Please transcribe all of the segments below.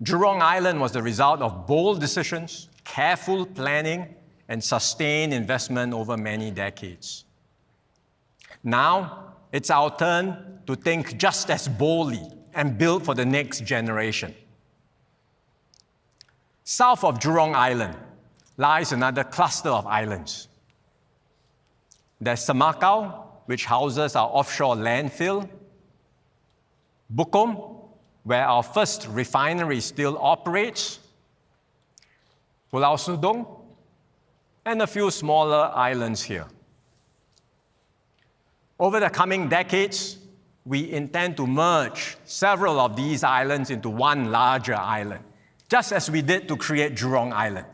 Jurong Island was the result of bold decisions, careful planning, and sustained investment over many decades. Now, it's our turn to think just as boldly and build for the next generation. South of Jurong Island lies another cluster of islands. There's Semakau, which houses our offshore landfill, Bukom, where our first refinery still operates, Pulau Sudong, and a few smaller islands here. Over the coming decades, we intend to merge several of these islands into one larger island, just as we did to create Jurong Island.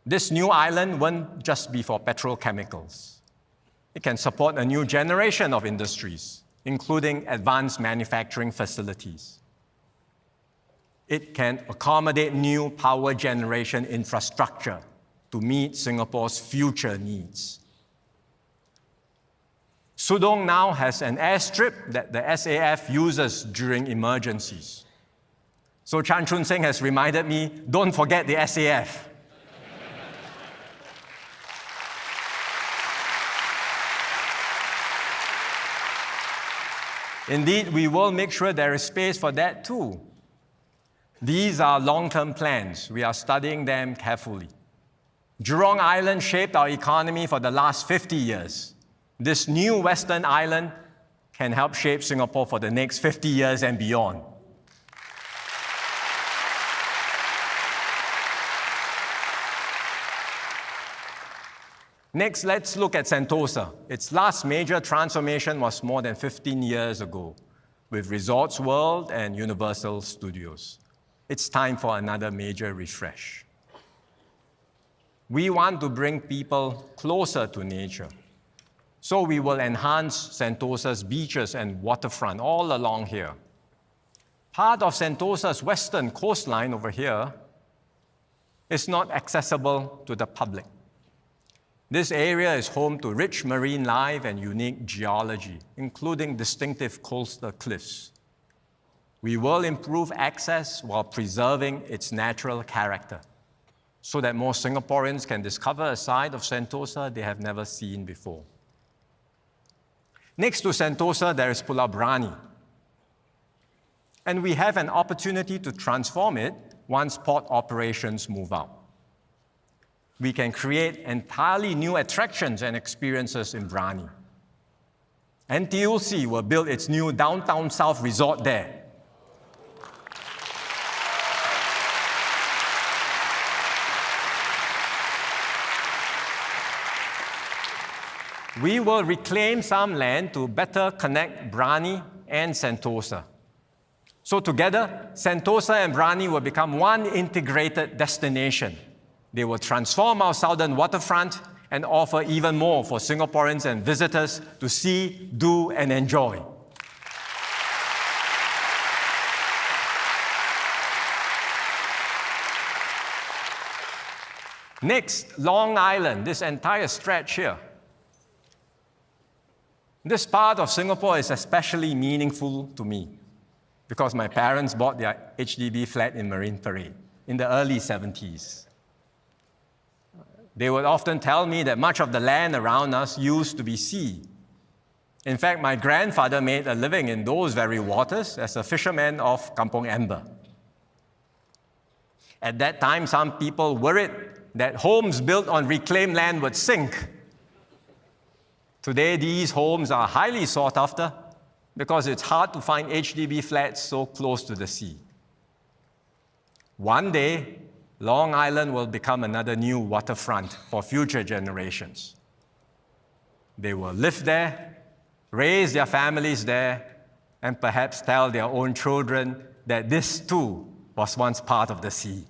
This new island won't just be for petrochemicals. It can support a new generation of industries, including advanced manufacturing facilities. It can accommodate new power generation infrastructure to meet Singapore's future needs. Sudong now has an airstrip that the SAF uses during emergencies. So Chan Chun Sing has reminded me, don't forget the SAF. Indeed, we will make sure there is space for that too. These are long-term plans. We are studying them carefully. Jurong Island shaped our economy for the last 50 years. This new Western island can help shape Singapore for the next 50 years and beyond. Next, let's look at Sentosa. Its last major transformation was more than 15 years ago, with Resorts World and Universal Studios. It's time for another major refresh. We want to bring people closer to nature. So we will enhance Sentosa's beaches and waterfront all along here. Part of Sentosa's western coastline over here is not accessible to the public. This area is home to rich marine life and unique geology, including distinctive coastal cliffs. We will improve access while preserving its natural character, so that more Singaporeans can discover a side of Sentosa they have never seen before. Next to Sentosa, there is Pulau Brani. And we have an opportunity to transform it once port operations move out. We can create entirely new attractions and experiences in Brani. NTUC will build its new Downtown South resort there. We will reclaim some land to better connect Brani and Sentosa. So together, Sentosa and Brani will become one integrated destination. They will transform our southern waterfront and offer even more for Singaporeans and visitors to see, do, and enjoy. Next, Long Island, this entire stretch here. This part of Singapore is especially meaningful to me because my parents bought their HDB flat in Marine Parade in the early 70s. They would often tell me that much of the land around us used to be sea. In fact, my grandfather made a living in those very waters as a fisherman of Kampong Amber. At that time, some people worried that homes built on reclaimed land would sink. Today, these homes are highly sought after because it's hard to find HDB flats so close to the sea. One day, Long Island will become another new waterfront for future generations. They will live there, raise their families there, and perhaps tell their own children that this too was once part of the sea.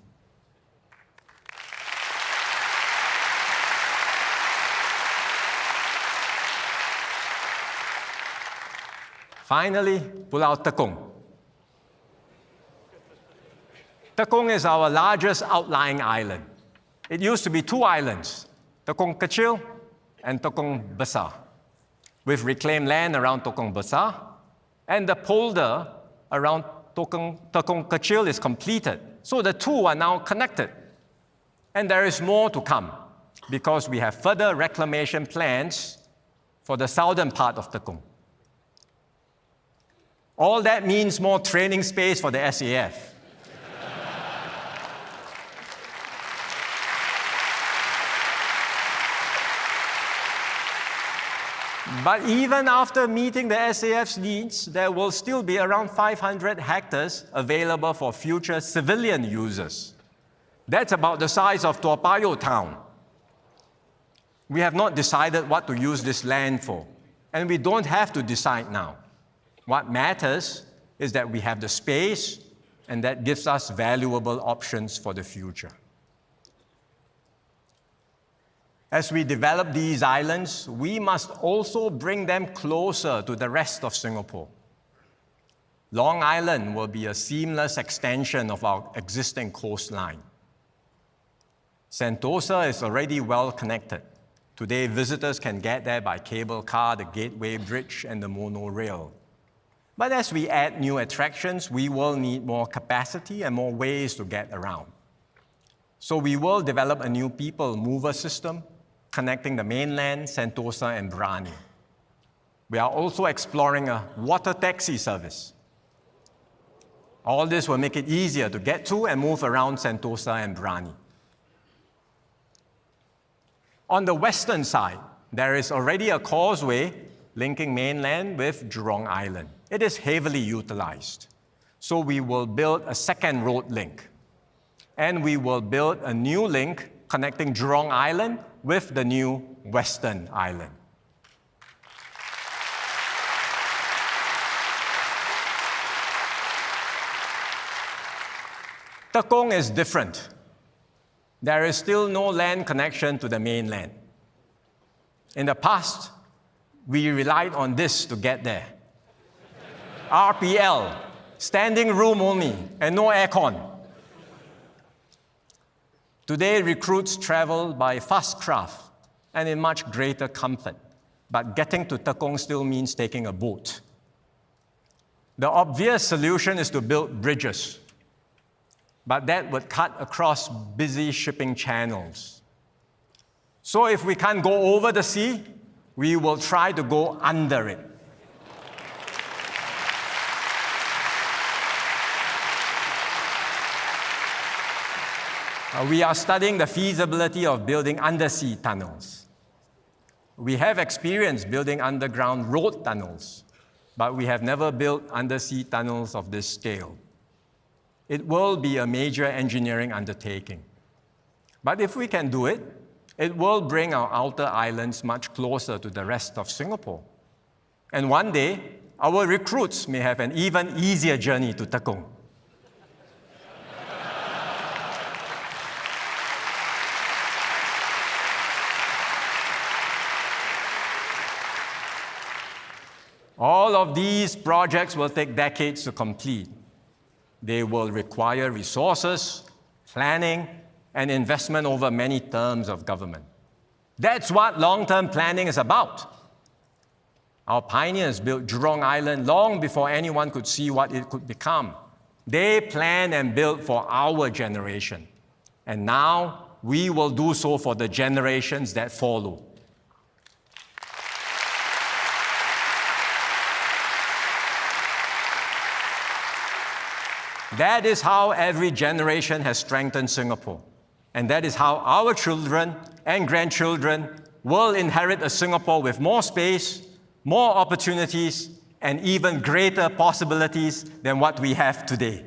Finally, Pulau Tekong. Tekong is our largest outlying island. It used to be two islands, Tekong Kecil and Tekong Besar, with reclaimed land around Tekong Besar and the polder around Tekong Kecil is completed. So the two are now connected. And there is more to come because we have further reclamation plans for the southern part of Tekong. All that means more training space for the SAF. But even after meeting the SAF's needs, there will still be around 500 hectares available for future civilian users. That's about the size of Toa Payoh town. We have not decided what to use this land for, and we don't have to decide now. What matters is that we have the space, and that gives us valuable options for the future. As we develop these islands, we must also bring them closer to the rest of Singapore. Long Island will be a seamless extension of our existing coastline. Sentosa is already well connected. Today, visitors can get there by cable car, the Gateway Bridge, and the monorail. But as we add new attractions, we will need more capacity and more ways to get around. So we will develop a new people mover system connecting the mainland, Sentosa, and Brani. We are also exploring a water taxi service. All this will make it easier to get to and move around Sentosa and Brani. On the western side, there is already a causeway linking mainland with Jurong Island. It is heavily utilized. So we will build a second road link. And we will build a new link connecting Jurong Island with the new Western Island. Tekong is different. There is still no land connection to the mainland. In the past, we relied on this to get there. RPL, standing room only, and no aircon. Today, recruits travel by fast craft and in much greater comfort, but getting to Tekong still means taking a boat. The obvious solution is to build bridges, but that would cut across busy shipping channels. So if we can't go over the sea, we will try to go under it. We are studying the feasibility of building undersea tunnels. We have experience building underground road tunnels, but we have never built undersea tunnels of this scale. It will be a major engineering undertaking. But if we can do it, it will bring our outer islands much closer to the rest of Singapore. And one day, our recruits may have an even easier journey to Tekong. All of these projects will take decades to complete. They will require resources, planning, and investment over many terms of government. That's what long-term planning is about. Our pioneers built Jurong Island long before anyone could see what it could become. They planned and built for our generation. And now we will do so for the generations that follow. That is how every generation has strengthened Singapore. And that is how our children and grandchildren will inherit a Singapore with more space, more opportunities, and even greater possibilities than what we have today.